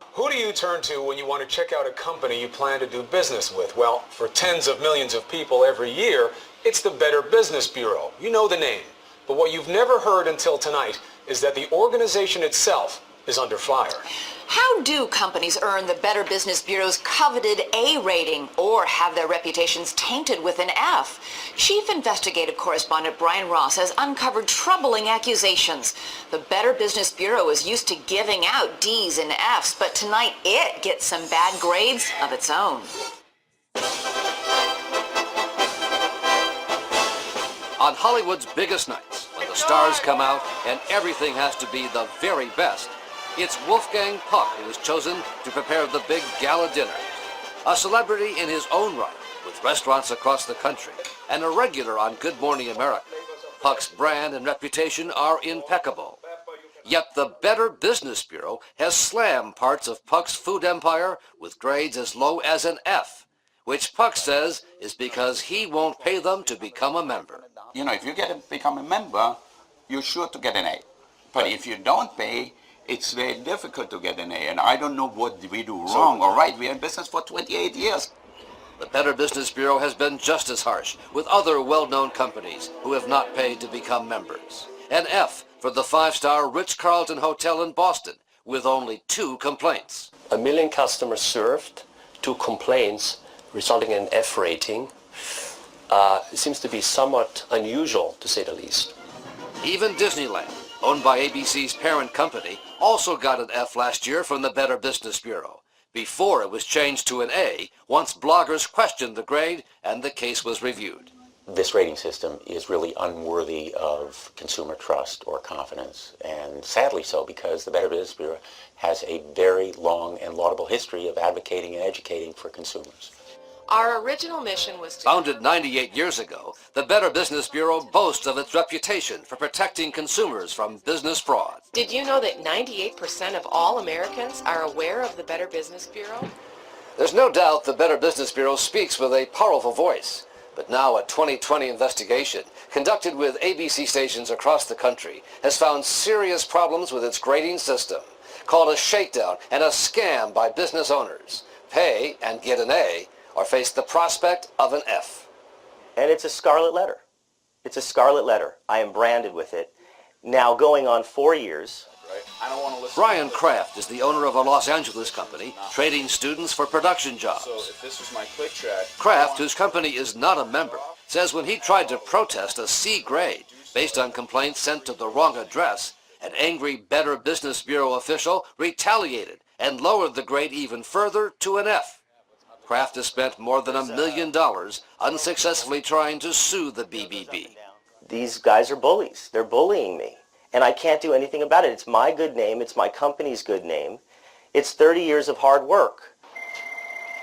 Who do you turn to when you want to check out a company you plan to do business with? Well, for tens of millions of people every year, it's the Better Business Bureau. You know the name. But what you've never heard until tonight is that the organization itself is under fire. How do companies earn the Better Business Bureau's coveted A rating or have their reputations tainted with an F? Chief Investigative Correspondent Brian Ross has uncovered troubling accusations. The Better Business Bureau is used to giving out D's and F's, but tonight it gets some bad grades of its own. On Hollywood's biggest nights, when the stars come out and everything has to be the very best, it's Wolfgang Puck who is chosen to prepare the big gala dinner. A celebrity in his own right, with restaurants across the country, and a regular on Good Morning America. Puck's brand and reputation are impeccable. Yet the Better Business Bureau has slammed parts of Puck's food empire with grades as low as an F, which Puck says is because he won't pay them to become a member. You know, if you become a member, you're sure to get an A. But if you don't pay, it's very difficult to get an A. And I don't know what we do wrong or right. We're in business for 28 years. The Better Business Bureau has been just as harsh with other well-known companies who have not paid to become members. An F for the five-star Ritz-Carlton Hotel in Boston with only 2 complaints. 1 million customers served, 2 complaints, resulting in an F rating. It seems to be somewhat unusual, to say the least. Even Disneyland, owned by ABC's parent company, also got an F last year from the Better Business Bureau, before it was changed to an A once bloggers questioned the grade and the case was reviewed. This rating system is really unworthy of consumer trust or confidence, and sadly so, because the Better Business Bureau has a very long and laudable history of advocating and educating for consumers. Our original mission was to... Founded 98 years ago, the Better Business Bureau boasts of its reputation for protecting consumers from business fraud. Did you know that 98% of all Americans are aware of the Better Business Bureau? There's no doubt the Better Business Bureau speaks with a powerful voice. But now a 2020 investigation conducted with ABC stations across the country has found serious problems with its grading system, called a shakedown and a scam by business owners. Pay and get an A, or face the prospect of an F. And it's a scarlet letter. It's a scarlet letter. I am branded with it. Now going on 4 years. Brian Kraft is the owner of a Los Angeles company trading students for production jobs. So if this was my click track, Kraft, whose company is not a member, says when he tried to protest a C grade based on complaints sent to the wrong address, an angry Better Business Bureau official retaliated and lowered the grade even further to an F. Kraft has spent more than $1 million unsuccessfully trying to sue the BBB. These guys are bullies. They're bullying me. And I can't do anything about it. It's my good name. It's my company's good name. It's 30 years of hard work.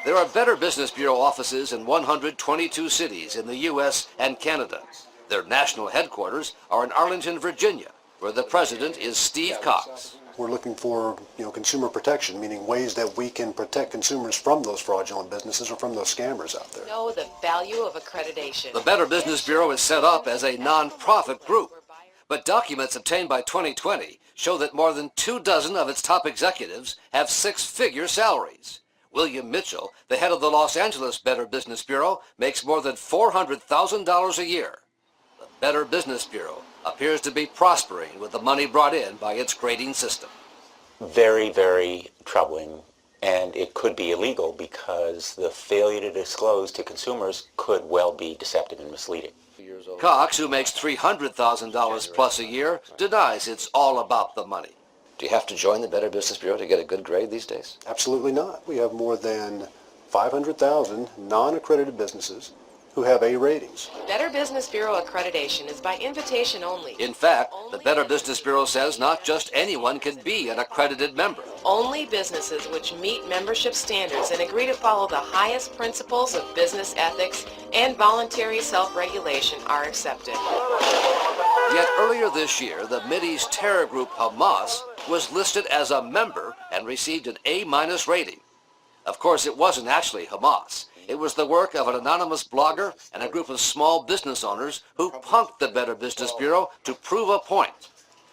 There are Better Business Bureau offices in 122 cities in the U.S. and Canada. Their national headquarters are in Arlington, Virginia, where the president is Steve Cox. We're looking for, consumer protection, meaning ways that we can protect consumers from those fraudulent businesses or from those scammers out there. Know the value of accreditation. The Better Business Bureau is set up as a non-profit group, but documents obtained by 2020 show that more than 24 of its top executives have 6-figure salaries. William Mitchell, the head of the Los Angeles Better Business Bureau, makes more than $400,000 a year. The Better Business Bureau appears to be prospering with the money brought in by its grading system. Very, very troubling, and it could be illegal because the failure to disclose to consumers could well be deceptive and misleading. Cox, who makes $300,000 plus a year, denies it's all about the money. Do you have to join the Better Business Bureau to get a good grade these days? Absolutely not. We have more than 500,000 non-accredited businesses who have A ratings. Better Business Bureau accreditation is by invitation only. In fact, the Better Business Bureau says not just anyone can be an accredited member. Only businesses which meet membership standards and agree to follow the highest principles of business ethics and voluntary self-regulation are accepted. Yet earlier this year, the Mideast terror group Hamas was listed as a member and received an A- rating. Of course, it wasn't actually Hamas. It was the work of an anonymous blogger and a group of small business owners who punked the Better Business Bureau to prove a point.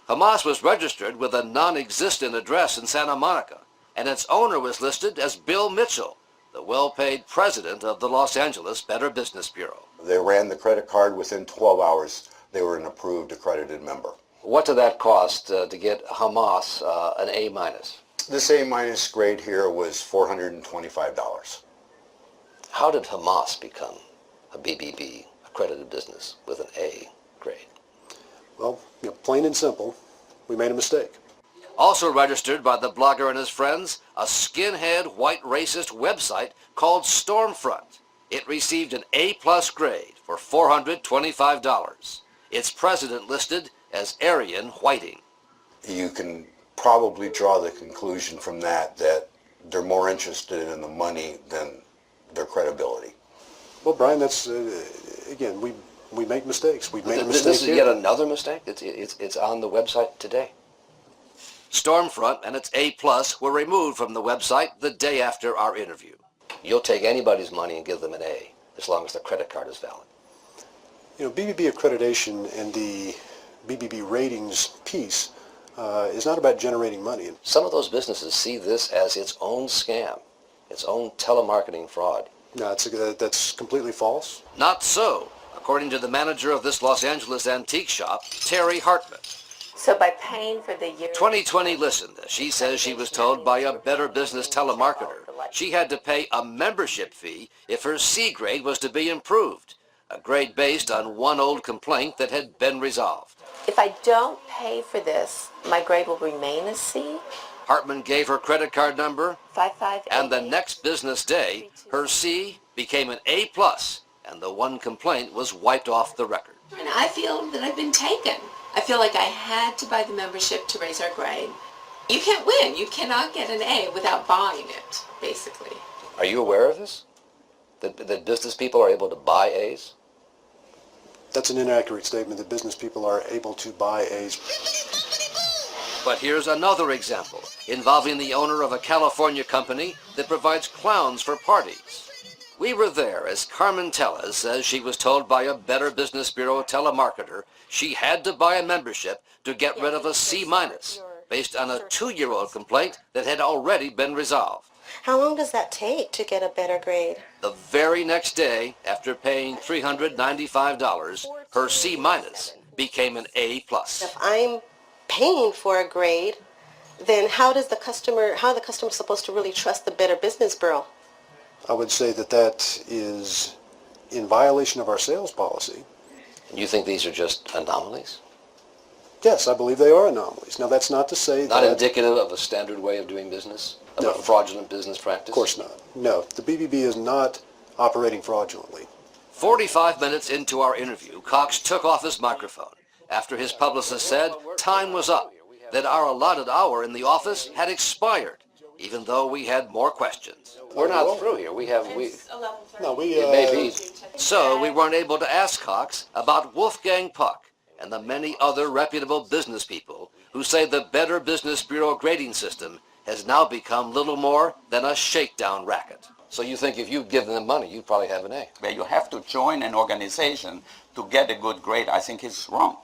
Hamas was registered with a non-existent address in Santa Monica and its owner was listed as Bill Mitchell, the well-paid president of the Los Angeles Better Business Bureau. They ran the credit card. Within 12 hours, they were an approved accredited member. What did that cost to get Hamas an A-? This A- grade here was $425. How did Hamas become a BBB accredited business with an A grade? Well, plain and simple, we made a mistake. Also registered by the blogger and his friends, a skinhead white racist website called Stormfront. It received an A+ grade for $425. Its president listed as Aryan Whiting. You can probably draw the conclusion from that they're more interested in the money than their credibility. Well, Brian, that's, again, we make mistakes. We've made a mistake This is here. yet another mistake? It's on the website today. Stormfront and its A+ were removed from the website the day after our interview. You'll take anybody's money and give them an A, as long as the credit card is valid. BBB accreditation and the BBB ratings piece is not about generating money. Some of those businesses see this as its own scam, its own telemarketing fraud. No, that's completely false. Not so, according to the manager of this Los Angeles antique shop, Terry Hartman. So by paying for the year... 2020 listened. She says she was told by a Better Business telemarketer she had to pay a membership fee if her C grade was to be improved, a grade based on one old complaint that had been resolved. If I don't pay for this, my grade will remain a C? Hartman gave her credit card number, 5588. and the next business day, her C became an A+, and the one complaint was wiped off the record. And I feel that I've been taken. I feel like I had to buy the membership to raise our grade. You can't win. You cannot get an A without buying it, basically. Are you aware of this? That business people are able to buy A's? That's an inaccurate statement that business people are able to buy A's. But here's another example involving the owner of a California company that provides clowns for parties. We were there as Carmen Tellez says she was told by a Better Business Bureau telemarketer she had to buy a membership to get rid of a C- based on a 2-year-old complaint that had already been resolved. How long does that take to get a better grade? The very next day, after paying $395, her C- became an A+. If I'm paying for a grade, then how are the customer supposed to really trust the Better Business Breau? I would say that is in violation of our sales policy. You think these are just anomalies? Yes, I believe they are anomalies. Now, that's not to say Not that... indicative of a standard way of doing business? Of No. a fraudulent business practice? Of course not. No, the BBB is not operating fraudulently. 45 minutes into our interview, Cox took off his microphone after his publicist said time was up, that our allotted hour in the office had expired, even though we had more questions. We're not through here. No, It may be. So we weren't able to ask Cox about Wolfgang Puck and the many other reputable business people who say the Better Business Bureau grading system has now become little more than a shakedown racket. So you think if you'd given them money, you'd probably have an A? Where you have to join an organization to get a good grade, I think is wrong.